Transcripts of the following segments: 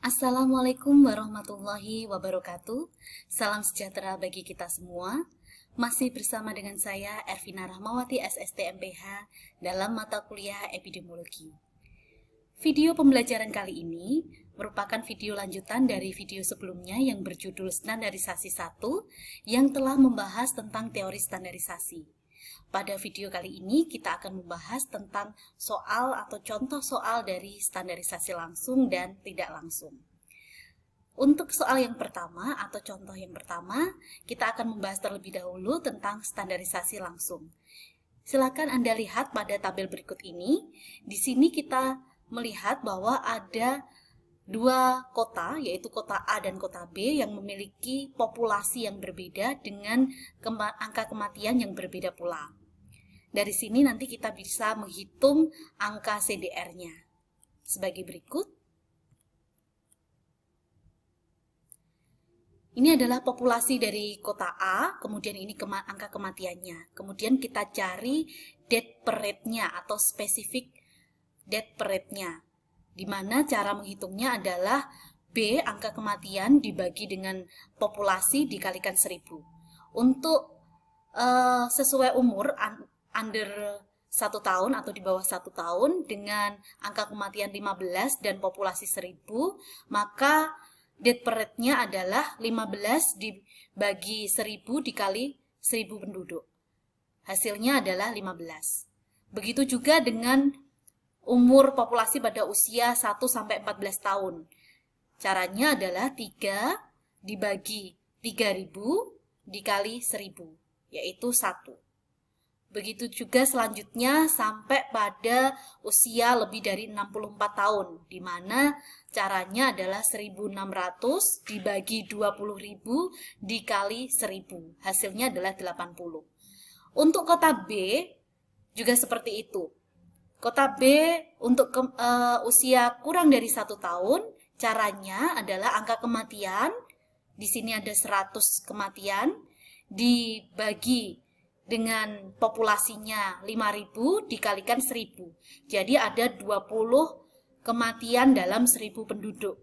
Assalamualaikum warahmatullahi wabarakatuh. Salam sejahtera bagi kita semua. Masih bersama dengan saya Ervina Rahmawati SST MPH dalam mata kuliah epidemiologi. Video pembelajaran kali ini merupakan video lanjutan dari video sebelumnya yang berjudul Standarisasi 1 yang telah membahas tentang teori standarisasi. Pada video kali ini kita akan membahas tentang soal atau contoh soal dari standarisasi langsung dan tidak langsung. Untuk soal yang pertama atau contoh yang pertama, kita akan membahas terlebih dahulu tentang standarisasi langsung. Silakan Anda lihat pada tabel berikut ini. Di sini kita melihat bahwa ada dua kota, yaitu kota A dan kota B yang memiliki populasi yang berbeda dengan angka kematian yang berbeda pula. Dari sini nanti kita bisa menghitung angka CDR-nya. Sebagai berikut. Ini adalah populasi dari kota A, kemudian ini angka kematiannya. Kemudian kita cari death per rate-nya atau spesifik death per rate-nya. Di mana cara menghitungnya adalah B, angka kematian dibagi dengan populasi dikalikan 1000. Untuk sesuai umur, under 1 tahun atau di bawah 1 tahun dengan angka kematian 15 dan populasi 1000, maka death per rate-nya adalah 15 dibagi 1000 dikali 1000 penduduk. Hasilnya adalah 15. Begitu juga dengan umur populasi pada usia 1-14 tahun. Caranya adalah 3 dibagi 3000 dikali 1000, yaitu 1. Begitu juga selanjutnya sampai pada usia lebih dari 64 tahun, di mana caranya adalah 1600 dibagi 20.000 dikali 1000. Hasilnya adalah 80. Untuk kota B juga seperti itu. Kota B untuk usia kurang dari 1 tahun, caranya adalah angka kematian, di sini ada 100 kematian, dibagi dengan populasinya 5.000 dikalikan 1000. Jadi ada 20 kematian dalam 1000 penduduk.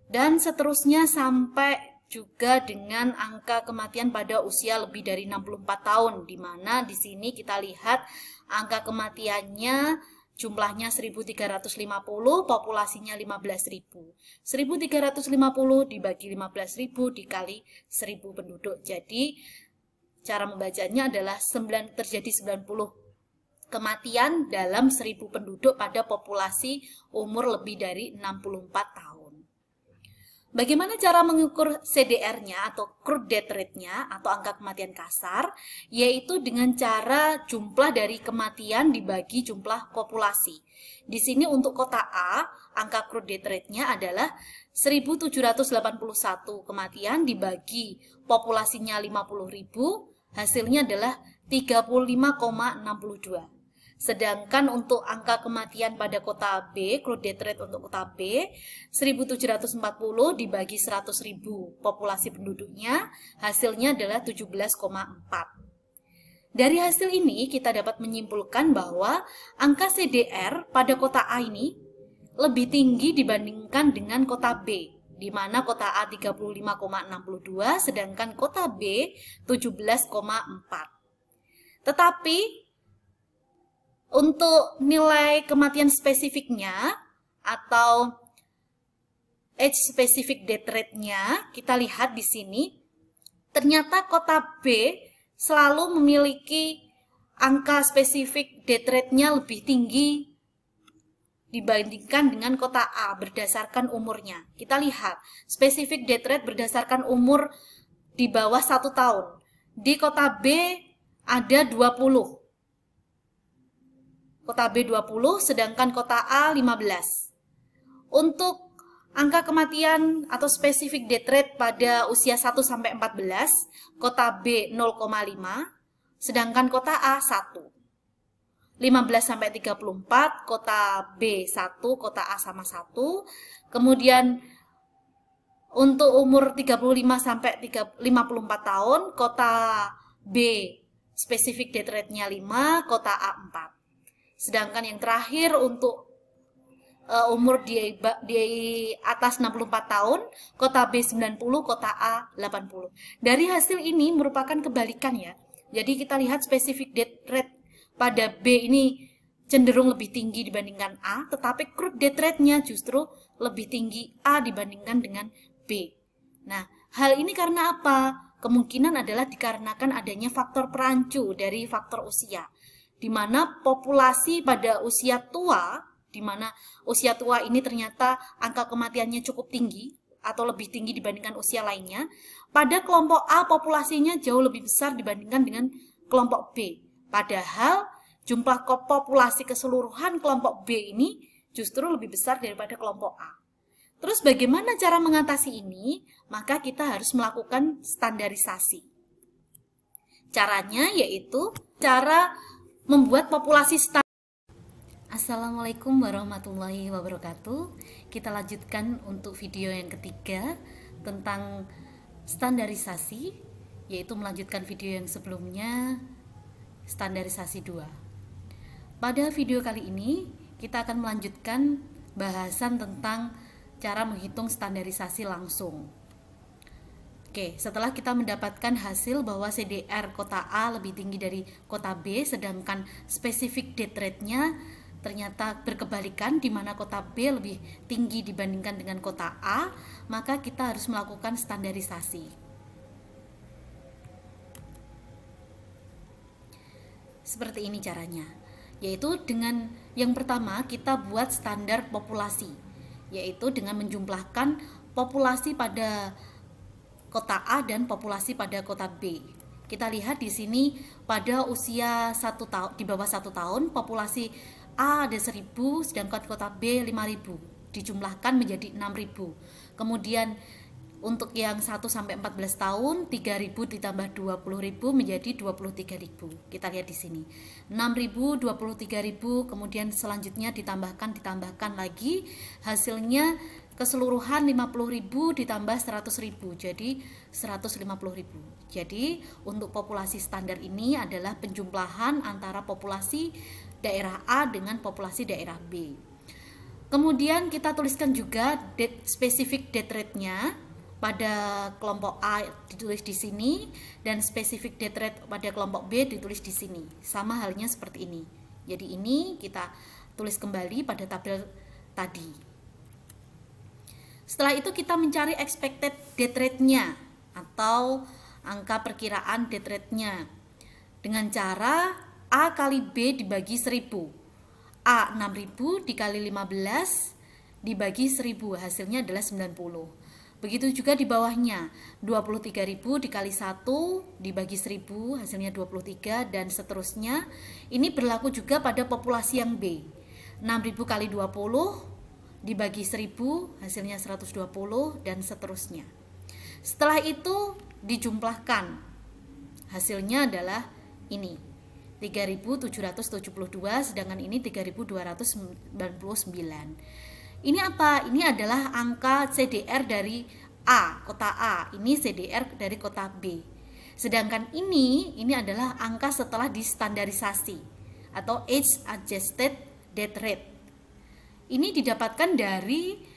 Dan seterusnya sampai juga dengan angka kematian pada usia lebih dari 64 tahun, di mana di sini kita lihat angka kematiannya jumlahnya 1350, populasinya 15.000. 1350 dibagi 15.000 dikali 1000 penduduk. Jadi cara membacanya adalah terjadi 90 kematian dalam 1000 penduduk pada populasi umur lebih dari 64 tahun. Bagaimana cara mengukur CDR-nya atau crude death rate-nya atau angka kematian kasar? Yaitu dengan cara jumlah dari kematian dibagi jumlah populasi. Di sini untuk kota A, angka crude death rate-nya adalah 1781 kematian dibagi populasinya 50.000, hasilnya adalah 35,62. Sedangkan untuk angka kematian pada kota B, crude death rate untuk kota B, 1740 dibagi 100.000 populasi penduduknya, hasilnya adalah 17,4. Dari hasil ini kita dapat menyimpulkan bahwa angka CDR pada kota A ini lebih tinggi dibandingkan dengan kota B, di mana kota A 35,62 sedangkan kota B 17,4. Tetapi untuk nilai kematian spesifiknya atau age specific death rate-nya, kita lihat di sini, ternyata kota B selalu memiliki angka spesifik death rate-nya lebih tinggi dibandingkan dengan kota A berdasarkan umurnya. Kita lihat, specific death rate berdasarkan umur di bawah 1 tahun. Di kota B ada 20. Kota B 20, sedangkan kota A 15. Untuk angka kematian atau specific death rate pada usia 1-14, kota B 0,5, sedangkan kota A 1. 15-34, kota B 1, kota A sama 1. Kemudian untuk umur 35-54 tahun, kota B specific death rate-nya 5, kota A 4. Sedangkan yang terakhir untuk umur di atas 64 tahun, kota B 90, kota A 80. Dari hasil ini merupakan kebalikan ya. Jadi kita lihat specific death rate pada B ini cenderung lebih tinggi dibandingkan A, tetapi crude death rate-nya justru lebih tinggi A dibandingkan dengan B. Nah, hal ini karena apa? Kemungkinan adalah dikarenakan adanya faktor perancu dari faktor usia, di mana populasi pada usia tua, di mana usia tua ini ternyata angka kematiannya cukup tinggi atau lebih tinggi dibandingkan usia lainnya. Pada kelompok A populasinya jauh lebih besar dibandingkan dengan kelompok B. Padahal jumlah populasi keseluruhan kelompok B ini justru lebih besar daripada kelompok A. Terus bagaimana cara mengatasi ini? Maka kita harus melakukan standarisasi. Caranya yaitu cara membuat populasi standar. Assalamualaikum warahmatullahi wabarakatuh. Kita lanjutkan untuk video yang ketiga tentang standarisasi, yaitu melanjutkan video yang sebelumnya, standarisasi 2. Pada video kali ini kita akan melanjutkan bahasan tentang cara menghitung standarisasi langsung. Oke, setelah kita mendapatkan hasil bahwa CDR kota A lebih tinggi dari kota B, sedangkan specific death rate-nya ternyata berkebalikan, di mana kota B lebih tinggi dibandingkan dengan kota A, maka kita harus melakukan standarisasi. Seperti ini caranya, yaitu dengan yang pertama kita buat standar populasi, yaitu dengan menjumlahkan populasi pada kota A dan populasi pada kota B. Kita lihat di sini pada usia 1 tahun, di bawah 1 tahun, populasi A ada 1000, sedangkan kota B 5000, dijumlahkan menjadi 6000. Kemudian untuk yang 1 sampai 14 tahun 3000 ditambah 20000 menjadi 23000. Kita lihat di sini 6000, 23000, kemudian selanjutnya ditambahkan lagi, hasilnya keseluruhan 50.000 ditambah 100.000 jadi 150.000. Jadi untuk populasi standar ini adalah penjumlahan antara populasi daerah A dengan populasi daerah B. Kemudian kita tuliskan juga specific death rate-nya pada kelompok A ditulis di sini dan specific death rate pada kelompok B ditulis di sini. Sama halnya seperti ini. Jadi ini kita tulis kembali pada tabel tadi. Setelah itu kita mencari expected death rate-nya atau angka perkiraan death rate-nya dengan cara A kali B dibagi 1000. A 6000 dikali 15 dibagi 1000, hasilnya adalah 90. Begitu juga di bawahnya, 23.000 dikali 1 dibagi 1000, hasilnya 23, dan seterusnya. Ini berlaku juga pada populasi yang B. 6.000 kali 20 dibagi 1000, hasilnya 120, dan seterusnya. Setelah itu dijumlahkan, hasilnya adalah ini 3.772, sedangkan ini 3.299. Ini apa? Ini adalah angka CDR dari A, kota A. Ini CDR dari kota B. Sedangkan ini adalah angka setelah distandarisasi atau age adjusted death rate. Ini didapatkan dari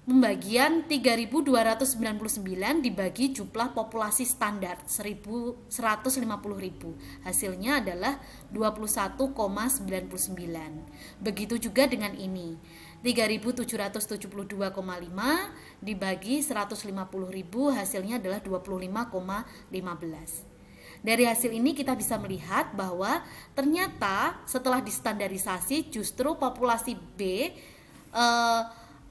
pembagian 3.299 dibagi jumlah populasi standar 150.000. Hasilnya adalah 21,99. Begitu juga dengan ini. 3.772,5 dibagi 150.000, hasilnya adalah 25,15. Dari hasil ini kita bisa melihat bahwa ternyata setelah distandarisasi justru populasi B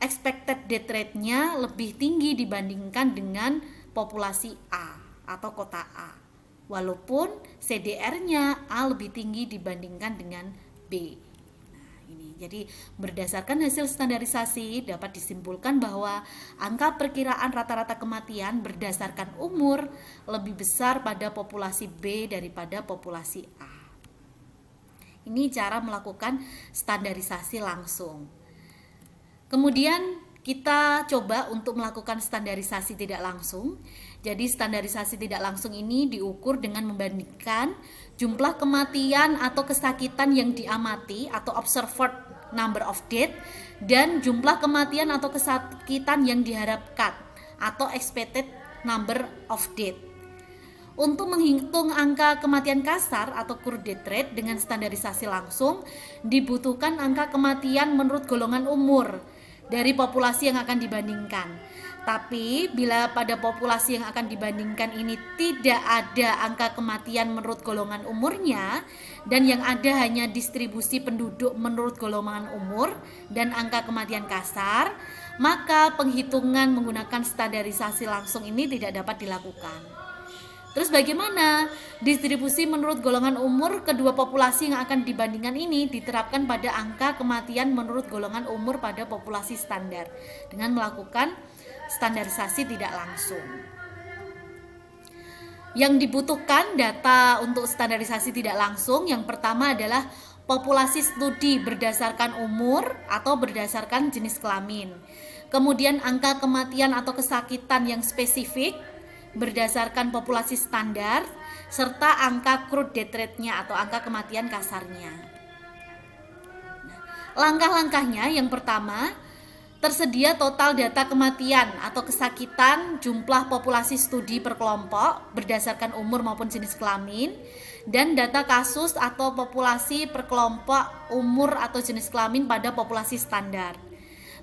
expected death rate-nya lebih tinggi dibandingkan dengan populasi A atau kota A. Walaupun CDR-nya A lebih tinggi dibandingkan dengan B. Nah, ini. Jadi berdasarkan hasil standarisasi dapat disimpulkan bahwa angka perkiraan rata-rata kematian berdasarkan umur lebih besar pada populasi B daripada populasi A. Ini cara melakukan standarisasi langsung. Kemudian kita coba untuk melakukan standarisasi tidak langsung. Jadi standarisasi tidak langsung ini diukur dengan membandingkan jumlah kematian atau kesakitan yang diamati atau observed number of death, dan jumlah kematian atau kesakitan yang diharapkan atau expected number of death. Untuk menghitung angka kematian kasar atau crude death rate dengan standarisasi langsung, dibutuhkan angka kematian menurut golongan umur dari populasi yang akan dibandingkan. Tapi bila pada populasi yang akan dibandingkan ini tidak ada angka kematian menurut golongan umurnya, dan yang ada hanya distribusi penduduk menurut golongan umur dan angka kematian kasar, maka penghitungan menggunakan standarisasi langsung ini tidak dapat dilakukan. Terus bagaimana distribusi menurut golongan umur kedua populasi yang akan dibandingkan ini diterapkan pada angka kematian menurut golongan umur pada populasi standar dengan melakukan standarisasi tidak langsung. Yang dibutuhkan data untuk standarisasi tidak langsung yang pertama adalah populasi studi berdasarkan umur atau berdasarkan jenis kelamin. Kemudian angka kematian atau kesakitan yang spesifik berdasarkan populasi standar, serta angka crude death rate-nya atau angka kematian kasarnya. Nah, langkah-langkahnya yang pertama, tersedia total data kematian atau kesakitan jumlah populasi studi per kelompok berdasarkan umur maupun jenis kelamin, dan data kasus atau populasi per kelompok umur atau jenis kelamin pada populasi standar.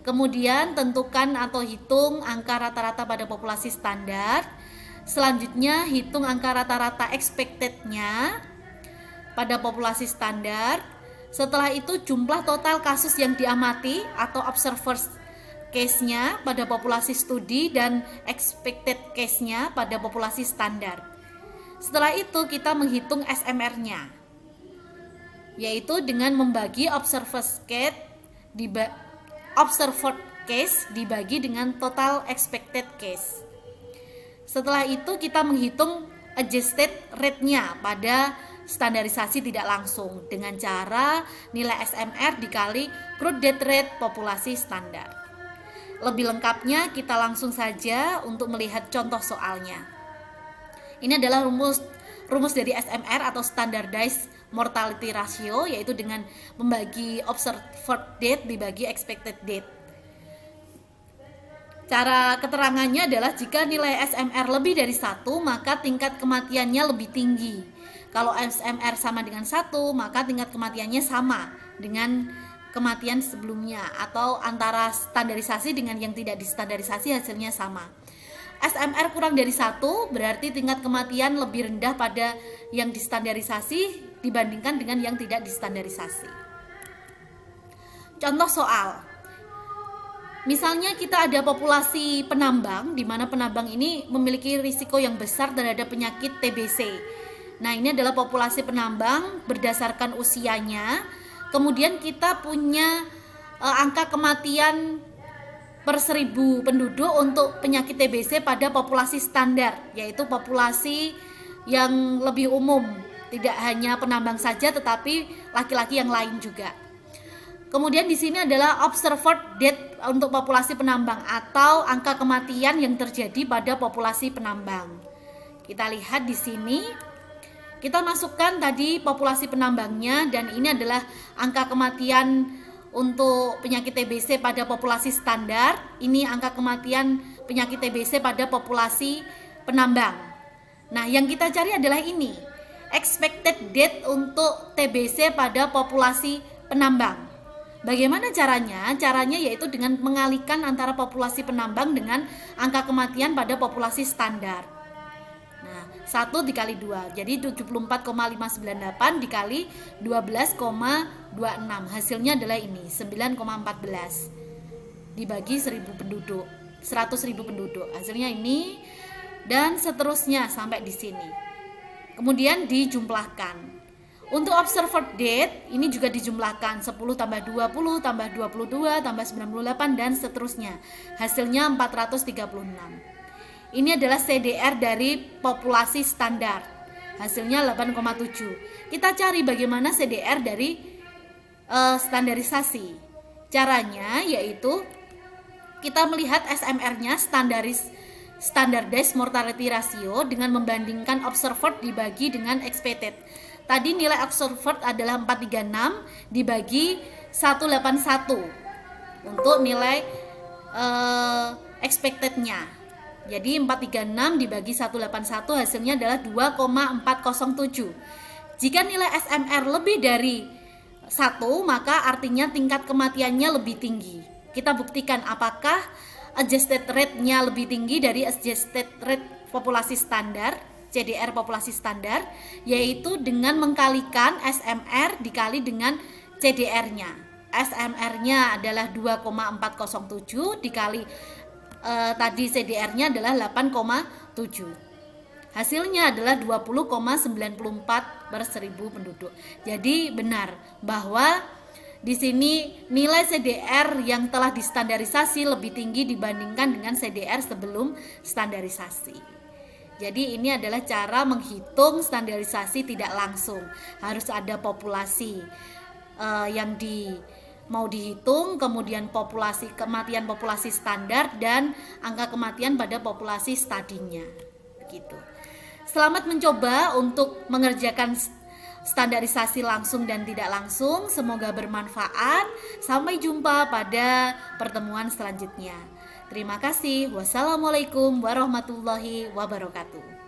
Kemudian tentukan atau hitung angka rata-rata pada populasi standar. Selanjutnya hitung angka rata-rata expected-nya pada populasi standar. Setelah itu jumlah total kasus yang diamati atau observed case-nya pada populasi studi dan expected case-nya pada populasi standar. Setelah itu kita menghitung SMR-nya, yaitu dengan membagi observed case dibagi dengan total expected case. Setelah itu kita menghitung adjusted rate-nya pada standarisasi tidak langsung dengan cara nilai SMR dikali crude death rate populasi standar. Lebih lengkapnya kita langsung saja untuk melihat contoh soalnya. Ini adalah rumus dari SMR atau standardized mortality ratio, yaitu dengan membagi observed death dibagi expected death. Cara keterangannya adalah jika nilai SMR lebih dari 1, maka tingkat kematiannya lebih tinggi. Kalau SMR sama dengan 1, maka tingkat kematiannya sama dengan kematian sebelumnya, atau antara standarisasi dengan yang tidak distandarisasi hasilnya sama. SMR kurang dari 1 berarti tingkat kematian lebih rendah pada yang distandarisasi dibandingkan dengan yang tidak distandarisasi. Contoh soal. Misalnya kita ada populasi penambang, di mana penambang ini memiliki risiko yang besar terhadap penyakit TBC. Nah, ini adalah populasi penambang berdasarkan usianya. Kemudian kita punya angka kematian per 1000 penduduk untuk penyakit TBC pada populasi standar, yaitu populasi yang lebih umum, tidak hanya penambang saja tetapi laki-laki yang lain juga. Kemudian di sini adalah observed death untuk populasi penambang atau angka kematian yang terjadi pada populasi penambang. Kita lihat di sini, kita masukkan tadi populasi penambangnya, dan ini adalah angka kematian untuk penyakit TBC pada populasi standar. Ini angka kematian penyakit TBC pada populasi penambang. Nah, yang kita cari adalah ini, expected death untuk TBC pada populasi penambang. Bagaimana caranya? Caranya yaitu dengan mengalihkan antara populasi penambang dengan angka kematian pada populasi standar. Nah, 1 dikali 2, jadi 74,598 dikali 12,26. Hasilnya adalah ini, 9,14 dibagi 100.000 penduduk. Hasilnya ini, dan seterusnya sampai di sini. Kemudian dijumlahkan. Untuk observed death ini juga dijumlahkan 10 tambah 20 tambah 22 tambah 98 dan seterusnya. Hasilnya 436. Ini adalah CDR dari populasi standar. Hasilnya 8,7. Kita cari bagaimana CDR dari standarisasi. Caranya yaitu kita melihat SMR-nya standardized mortality ratio dengan membandingkan observed dibagi dengan expected. tadi nilai observed adalah 436 dibagi 181 untuk nilai expected-nya. Jadi 436 dibagi 181 hasilnya adalah 2,407. Jika nilai SMR lebih dari 1, maka artinya tingkat kematiannya lebih tinggi. Kita buktikan apakah adjusted rate-nya lebih tinggi dari adjusted rate populasi standar, CDR populasi standar, yaitu dengan mengkalikan SMR dikali dengan CDR-nya. SMR-nya adalah 2,407 dikali tadi CDR-nya adalah 8,7. Hasilnya adalah 20,94 per 1000 penduduk. Jadi benar bahwa di sini nilai CDR yang telah distandarisasi lebih tinggi dibandingkan dengan CDR sebelum standarisasi. Jadi ini adalah cara menghitung standarisasi tidak langsung. Harus ada populasi yang mau dihitung, kemudian kematian populasi standar dan angka kematian pada populasi studinya. Begitu. Selamat mencoba untuk mengerjakan standarisasi langsung dan tidak langsung. Semoga bermanfaat. Sampai jumpa pada pertemuan selanjutnya. Terima kasih. Wassalamualaikum warahmatullahi wabarakatuh.